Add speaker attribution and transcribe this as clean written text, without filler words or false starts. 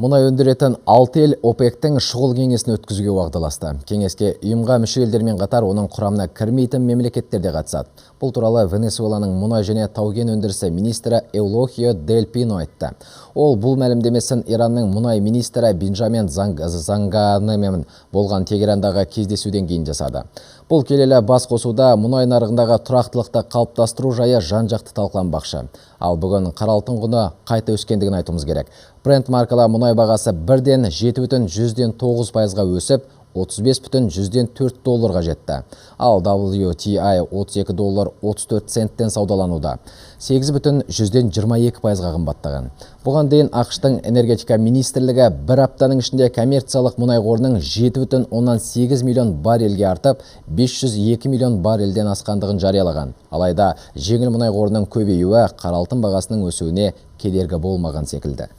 Speaker 1: Мұнай өндіретін 6 ел ОПЕК-тің шұғыл кеңесін өткізуге уағдаласты. Кеңеске ұйымға мүше елдермен қатар оның құрамына кірмейтін мемлекеттер де қатысады. Бұл туралы Венесуэланың мұнай және тау-кен өндірісі министрі Эулохио Дель Пино айтты. Ол бұл мәлімдемесін Иранның мұнай министрі Бенджамин Занганымен болған Тегерандағы кездесуден кейін жасады. Бұл келелі бас қосуда мұнай нарығындағы тұрақтылықты қалыптастыру жайы жан-жақты талқыланбақшы. Ал бүгін қара алтын құны қайта өскендігін айтуымыз керек. Брент маркалы мұнай бағасы бірден 7,9%-ға өсіп, $35,4 жетті. Ал WTI $32.34 саудалануда. 8,22%-ға қымбаттаған. Бұған дейін ақш-тың энергетика министрлігі бір аптаның ішінде коммерциялық мұнай қорының 7,8 миллион баррельге артып, 502 миллион баррельден асқандығын жариялаған. Алайда жеңіл мұнай қорының көбеюі қара алтын бағасының өсуіне кедергі болмаған секілді.